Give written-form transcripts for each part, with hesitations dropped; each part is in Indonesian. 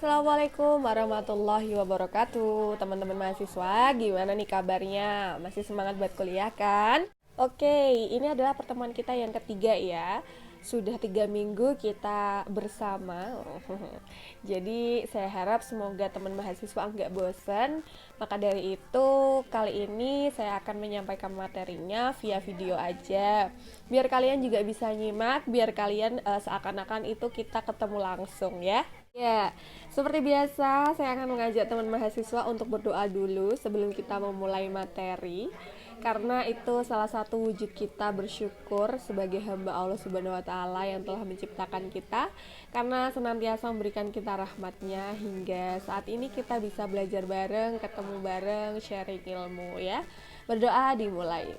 Assalamualaikum warahmatullahi wabarakatuh. Teman-teman mahasiswa, gimana nih kabarnya? Masih semangat buat kuliah kan? Oke, ini adalah pertemuan kita yang ketiga ya. Sudah 3 minggu kita bersama. Jadi saya harap semoga teman mahasiswa nggak bosan. Maka dari itu kali ini saya akan menyampaikan materinya via video aja. Biar kalian juga bisa nyimak, biar kalian seakan-akan itu kita ketemu langsung ya. Ya, seperti biasa saya akan mengajak teman mahasiswa untuk berdoa dulu sebelum kita memulai materi. Karena itu salah satu wujud kita bersyukur sebagai hamba Allah Subhanahu wa taala yang telah menciptakan kita, karena senantiasa memberikan kita rahmatnya hingga saat ini kita bisa belajar bareng, ketemu bareng, sharing ilmu ya. Berdoa dimulai.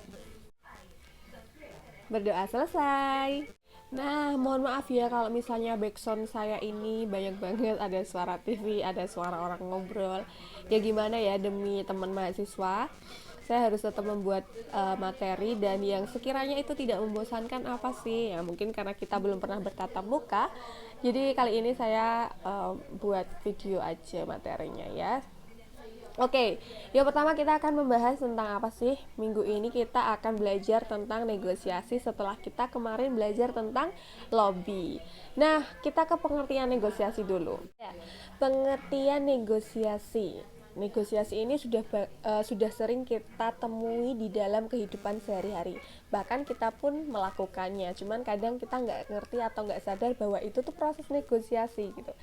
Berdoa selesai. Nah, mohon maaf ya kalau misalnya backsound saya ini banyak banget, ada suara TV, ada suara orang ngobrol. Ya gimana ya, demi teman mahasiswa, saya harus tetap membuat materi dan yang sekiranya itu tidak membosankan apa sih? Ya mungkin karena kita belum pernah bertatap muka. Jadi kali ini saya buat video aja materinya ya. Oke, yang pertama kita akan membahas tentang apa sih? Minggu ini kita akan belajar tentang negosiasi setelah kita kemarin belajar tentang lobby. Nah, kita ke pengertian negosiasi dulu. Pengertian negosiasi. Negosiasi ini sudah sering kita temui di dalam kehidupan sehari-hari. Bahkan kita pun melakukannya. Cuman kadang kita nggak ngerti atau nggak sadar bahwa itu tuh proses negosiasi gitu.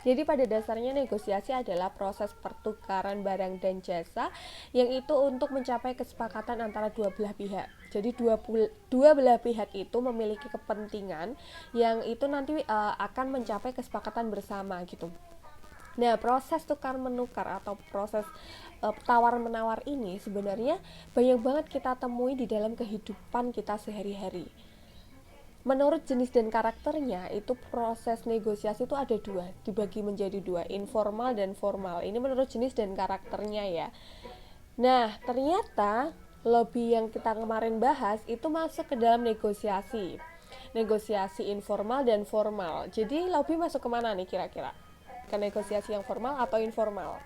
Jadi pada dasarnya negosiasi adalah proses pertukaran barang dan jasa yang itu untuk mencapai kesepakatan antara dua belah pihak. Jadi dua belah pihak itu memiliki kepentingan yang itu nanti akan mencapai kesepakatan bersama gitu. Nah, proses tukar menukar atau proses tawar menawar ini sebenarnya banyak banget kita temui di dalam kehidupan kita sehari-hari. Menurut jenis dan karakternya, itu proses negosiasi itu ada dua, dibagi menjadi dua, informal dan formal. Ini menurut jenis dan karakternya ya. Nah, ternyata lobby yang kita kemarin bahas itu masuk ke dalam negosiasi. Negosiasi informal dan formal. Jadi lobby masuk kemana nih kira-kira? Ke negosiasi yang formal atau informal?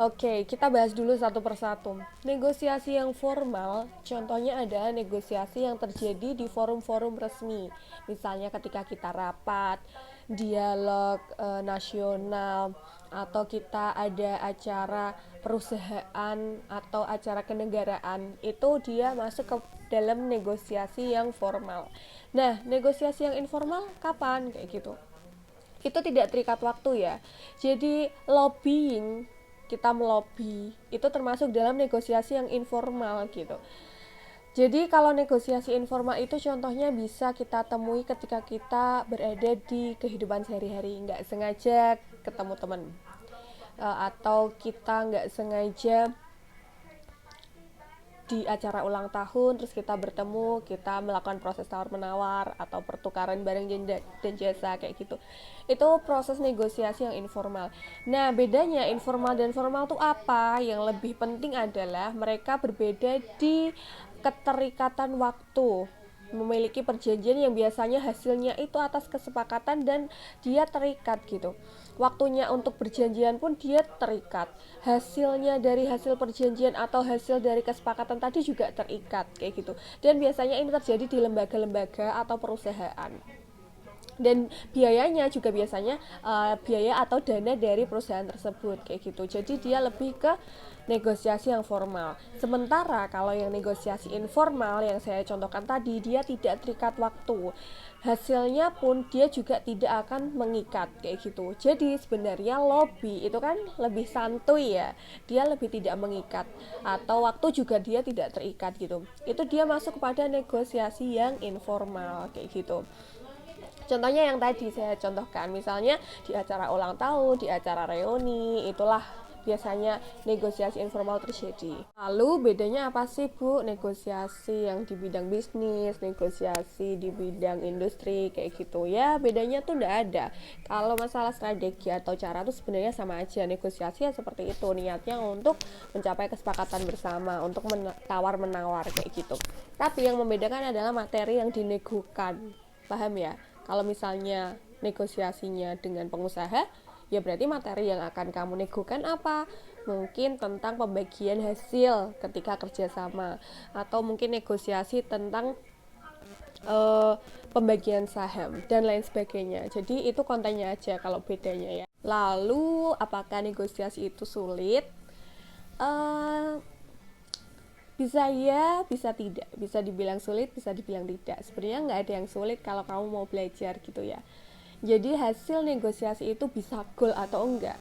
Oke, kita bahas dulu satu persatu. Negosiasi yang formal, contohnya adalah negosiasi yang terjadi di forum-forum resmi. Misalnya ketika kita rapat, dialog nasional, atau kita ada acara perusahaan atau acara kenegaraan, itu dia masuk ke dalam negosiasi yang formal. Nah, negosiasi yang informal kapan? Kayak gitu. Itu tidak terikat waktu ya. Jadi lobbying, kita melobi itu termasuk dalam negosiasi yang informal gitu. Jadi kalau negosiasi informal itu contohnya bisa kita temui ketika kita berada di kehidupan sehari-hari, nggak sengaja ketemu teman, atau kita nggak sengaja di acara ulang tahun terus kita bertemu, kita melakukan proses tawar menawar atau pertukaran barang dan jasa kayak gitu. Itu proses negosiasi yang informal. Nah, bedanya informal dan formal itu apa? Yang lebih penting adalah mereka berbeda di keterikatan waktu, memiliki perjanjian yang biasanya hasilnya itu atas kesepakatan dan dia terikat gitu. Waktunya untuk perjanjian pun dia terikat. Hasilnya dari hasil perjanjian atau hasil dari kesepakatan tadi juga terikat kayak gitu. Dan biasanya ini terjadi di lembaga-lembaga atau perusahaan. Dan biayanya juga biasanya biaya atau dana dari perusahaan tersebut kayak gitu. Jadi dia lebih ke negosiasi yang formal. Sementara kalau yang negosiasi informal yang saya contohkan tadi, dia tidak terikat waktu. Hasilnya pun dia juga tidak akan mengikat kayak gitu. Jadi sebenarnya lobby itu kan lebih santuy ya. Dia lebih tidak mengikat atau waktu juga dia tidak terikat gitu. Itu dia masuk kepada negosiasi yang informal kayak gitu. Contohnya yang tadi saya contohkan, misalnya di acara ulang tahun, di acara reuni, itulah biasanya negosiasi informal terjadi. Lalu bedanya apa sih Bu? Negosiasi yang di bidang bisnis, negosiasi di bidang industri kayak gitu ya, bedanya tuh enggak ada. Kalau masalah strategi atau cara tuh sebenarnya sama aja. Negosiasi ya seperti itu, niatnya untuk mencapai kesepakatan bersama, untuk tawar menawar kayak gitu. Tapi yang membedakan adalah materi yang dinegokan. Paham ya? Kalau misalnya negosiasinya dengan pengusaha, Ya berarti materi yang akan kamu negokan apa? Mungkin tentang pembagian hasil ketika kerjasama, atau mungkin negosiasi tentang eh, pembagian saham dan lain sebagainya. Jadi itu kontennya aja kalau bedanya ya. Lalu apakah negosiasi itu sulit? Eh, bisa ya, bisa tidak. Bisa dibilang sulit, bisa dibilang tidak. Sebenarnya nggak ada yang sulit kalau kamu mau belajar gitu ya. Jadi hasil negosiasi itu bisa goal atau enggak,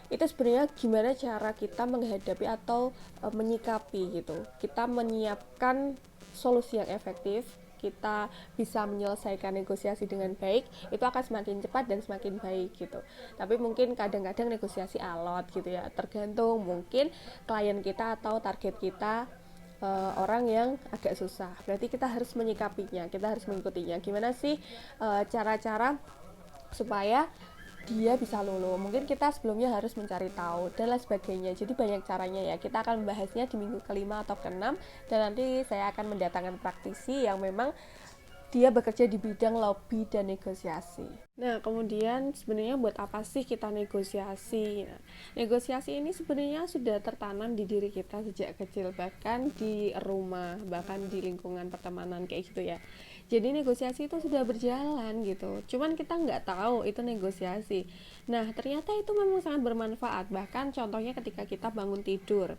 itu sebenarnya gimana cara kita menghadapi atau menyikapi gitu. Kita menyiapkan solusi yang efektif, kita bisa menyelesaikan negosiasi dengan baik, itu akan semakin cepat dan semakin baik gitu. Tapi mungkin kadang-kadang negosiasi alot gitu ya, tergantung mungkin klien kita atau target kita orang yang agak susah. Berarti kita harus menyikapinya, kita harus mengikutinya. Gimana sih cara-cara supaya dia bisa lulu? Mungkin kita sebelumnya harus mencari tahu dan lain sebagainya. Jadi banyak caranya ya. Kita akan membahasnya di minggu kelima atau keenam, dan nanti saya akan mendatangkan praktisi yang memang dia bekerja di bidang lobby dan negosiasi. Nah, kemudian sebenarnya buat apa sih kita negosiasi? Nah, negosiasi ini sebenarnya sudah tertanam di diri kita sejak kecil, bahkan di rumah, bahkan di lingkungan pertemanan kayak gitu ya. Jadi negosiasi itu sudah berjalan gitu. Cuman kita nggak tahu itu negosiasi. Nah, ternyata itu memang sangat bermanfaat. Bahkan contohnya ketika kita bangun tidur,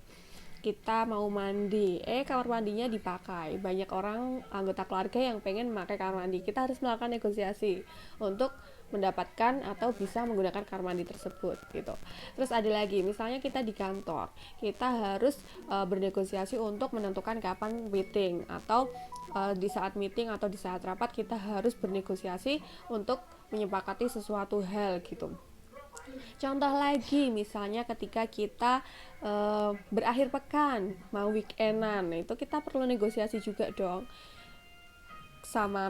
kita mau mandi, kamar mandinya dipakai. Banyak orang anggota keluarga yang pengen memakai kamar mandi. Kita harus melakukan negosiasi untuk mendapatkan atau bisa menggunakan kamar mandi tersebut gitu. Terus ada lagi, misalnya kita di kantor, kita harus bernegosiasi untuk menentukan kapan meeting, atau di saat meeting atau di saat rapat kita harus bernegosiasi untuk menyepakati sesuatu hal gitu. Contoh lagi, misalnya ketika kita berakhir pekan, mau weekendan, itu kita perlu negosiasi juga dong, sama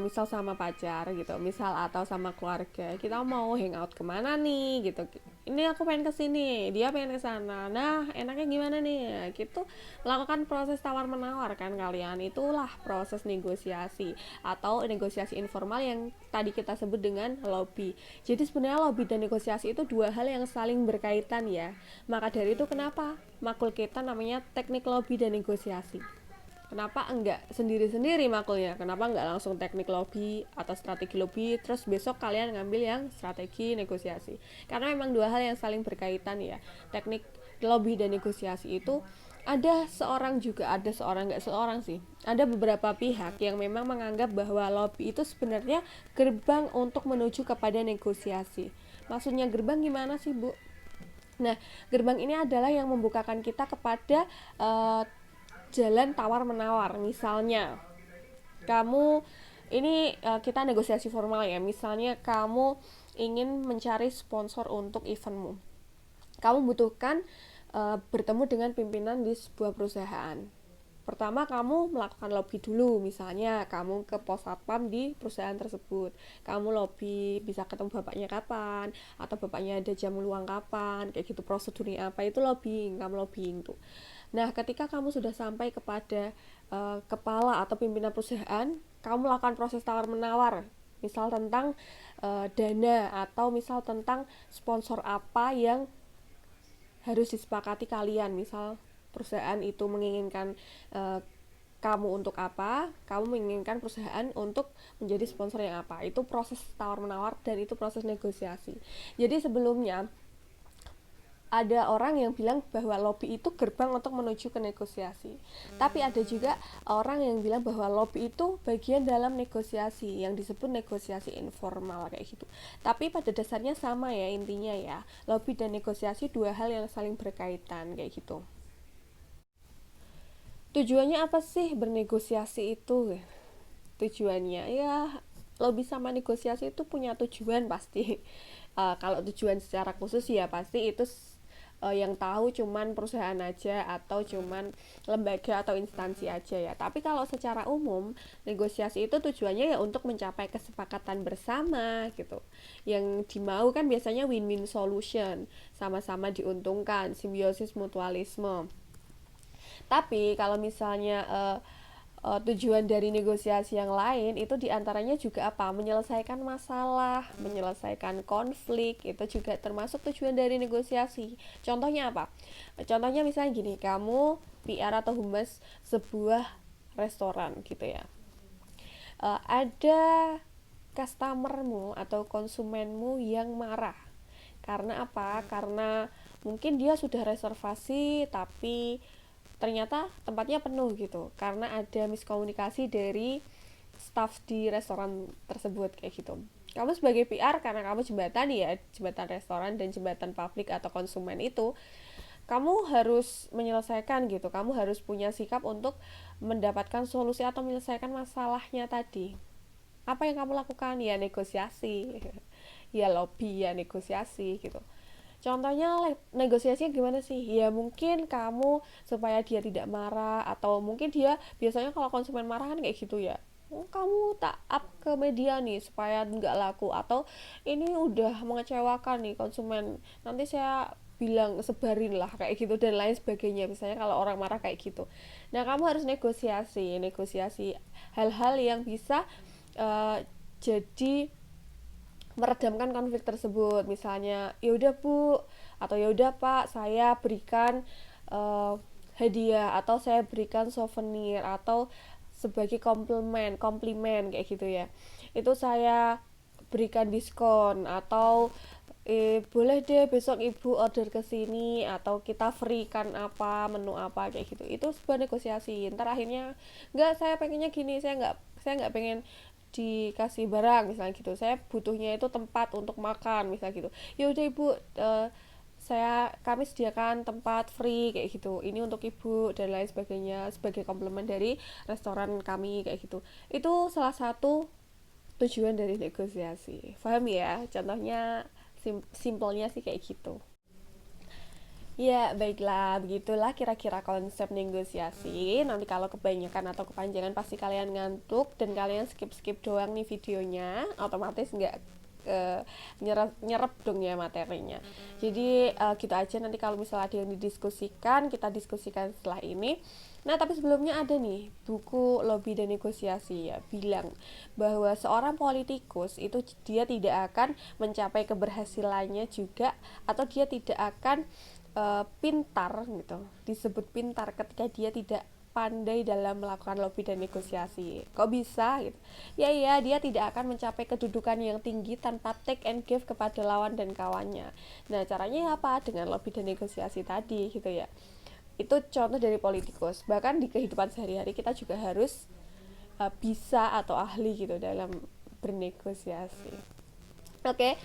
pacar gitu, misal, atau sama keluarga. Kita mau hangout kemana nih gitu, ini aku pengen kesini, dia pengen kesana, nah enaknya gimana nih, nah, gitu. Melakukan proses tawar menawar kan kalian, itulah proses negosiasi atau negosiasi informal yang tadi kita sebut dengan lobby. Jadi sebenarnya lobby dan negosiasi itu dua hal yang saling berkaitan ya. Maka dari itu kenapa makul kita namanya teknik lobby dan negosiasi. Kenapa enggak sendiri-sendiri makulnya? Kenapa enggak langsung teknik lobby atau strategi lobby, terus besok kalian ngambil yang strategi negosiasi? Karena memang dua hal yang saling berkaitan ya. Teknik lobby dan negosiasi itu ada seorang enggak seorang sih. Ada beberapa pihak yang memang menganggap bahwa lobby itu sebenarnya gerbang untuk menuju kepada negosiasi. Maksudnya gerbang gimana sih, Bu? Nah, gerbang ini adalah yang membukakan kita kepada jalan tawar-menawar. Misalnya, kamu ini kita negosiasi formal ya. Misalnya kamu ingin mencari sponsor untuk eventmu. Kamu butuhkan bertemu dengan pimpinan di sebuah perusahaan. Pertama, kamu melakukan lobby dulu. Misalnya kamu ke pos satpam di perusahaan tersebut, kamu lobby bisa ketemu bapaknya kapan, atau bapaknya ada jam luang kapan, kayak gitu. Prosedurnya apa, itu lobbying, kamu lobbying tuh. Nah, ketika kamu sudah sampai kepada kepala atau pimpinan perusahaan, kamu melakukan proses tawar menawar, misal tentang dana, atau misal tentang sponsor apa yang harus disepakati kalian. Misal perusahaan itu menginginkan kamu untuk apa, kamu menginginkan perusahaan untuk menjadi sponsor yang apa. Itu proses tawar menawar dan itu proses negosiasi. Jadi sebelumnya ada orang yang bilang bahwa lobby itu gerbang untuk menuju ke negosiasi. Tapi ada juga orang yang bilang bahwa lobby itu bagian dalam negosiasi yang disebut negosiasi informal kayak gitu. Tapi pada dasarnya sama ya intinya ya. Lobby dan negosiasi dua hal yang saling berkaitan kayak gitu. Tujuannya apa sih bernegosiasi itu? Tujuannya ya, lobby sama negosiasi itu punya tujuan pasti. Kalau tujuan secara khusus ya pasti itu yang tahu cuman perusahaan aja atau cuman lembaga atau instansi aja ya. Tapi kalau secara umum, negosiasi itu tujuannya ya untuk mencapai kesepakatan bersama gitu. Yang dimau kan biasanya win-win solution, sama-sama diuntungkan, simbiosis mutualisme. Tapi kalau misalnya tujuan dari negosiasi yang lain itu diantaranya juga apa? Menyelesaikan masalah, menyelesaikan konflik, itu juga termasuk tujuan dari negosiasi. Contohnya apa? Contohnya misalnya gini, kamu PR atau humas sebuah restoran gitu ya. Ada customermu atau konsumenmu yang marah. Karena apa? Karena mungkin dia sudah reservasi tapi ternyata tempatnya penuh gitu karena ada miskomunikasi dari staff di restoran tersebut kayak gitu. Kamu sebagai PR karena kamu jembatan ya, jembatan restoran dan jembatan publik atau konsumen itu, kamu harus menyelesaikan gitu. Kamu harus punya sikap untuk mendapatkan solusi atau menyelesaikan masalahnya tadi. Apa yang kamu lakukan? Ya negosiasi. Ya lobby, ya negosiasi gitu. Contohnya negosiasinya gimana sih? Ya mungkin kamu supaya dia tidak marah atau mungkin dia biasanya kalau konsumen marah kan kayak gitu ya. Oh, kamu tak up ke media nih supaya nggak laku atau ini udah mengecewakan nih konsumen. Nanti saya bilang sebarin lah kayak gitu dan lain sebagainya. Misalnya kalau orang marah kayak gitu. Nah kamu harus negosiasi hal-hal yang bisa uh, jadi meredamkan konflik tersebut. Misalnya ya udah Bu atau ya udah Pak, saya berikan hadiah atau saya berikan souvenir atau sebagai komplimen kayak gitu ya, itu saya berikan diskon atau boleh deh besok ibu order ke sini atau kita free kan apa menu apa kayak gitu. Itu sebuah negosiasi. Ntar akhirnya nggak, saya pengennya gini, saya nggak pengen dikasih barang misalnya gitu, saya butuhnya itu tempat untuk makan misalnya gitu. Ya udah ibu, kami sediakan tempat free kayak gitu, ini untuk ibu dan lain sebagainya sebagai komplement dari restoran kami kayak gitu. Itu salah satu tujuan dari negosiasi. Paham ya? Contohnya simpelnya sih kayak gitu. Ya, baiklah, begitulah kira-kira konsep negosiasi. Nanti kalau kebanyakan atau kepanjangan pasti kalian ngantuk dan kalian skip-skip doang nih videonya, otomatis nggak nyerap dong ya materinya. Jadi gitu aja, nanti kalau misalnya ada yang didiskusikan, kita diskusikan setelah ini. Nah, tapi sebelumnya ada nih buku Lobby dan Negosiasi ya, bilang bahwa seorang politikus itu dia tidak akan mencapai keberhasilannya juga atau dia tidak akan pintar gitu. Disebut pintar ketika dia tidak pandai dalam melakukan lobby dan negosiasi. Kok bisa gitu? Ya iya, dia tidak akan mencapai kedudukan yang tinggi tanpa take and give kepada lawan dan kawannya. Nah, caranya apa? Dengan lobby dan negosiasi tadi gitu ya. Itu contoh dari politikus. Bahkan di kehidupan sehari-hari kita juga harus bisa atau ahli gitu dalam bernegosiasi. Oke,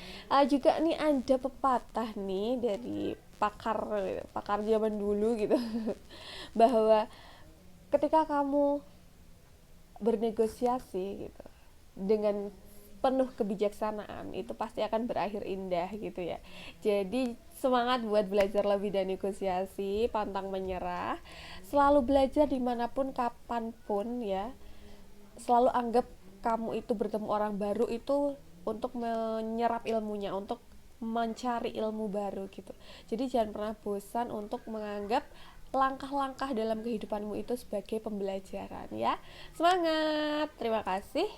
juga nih ada pepatah nih dari pakar pakar zaman dulu gitu bahwa ketika kamu bernegosiasi gitu dengan penuh kebijaksanaan itu pasti akan berakhir indah gitu ya. Jadi semangat buat belajar lebih dan negosiasi, pantang menyerah, selalu belajar dimanapun kapanpun ya. Selalu anggap kamu itu bertemu orang baru itu untuk menyerap ilmunya, untuk mencari ilmu baru gitu. Jadi jangan pernah bosan untuk menganggap langkah-langkah dalam kehidupanmu itu sebagai pembelajaran ya. Semangat. Terima kasih.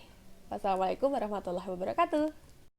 Wassalamualaikum warahmatullahi wabarakatuh.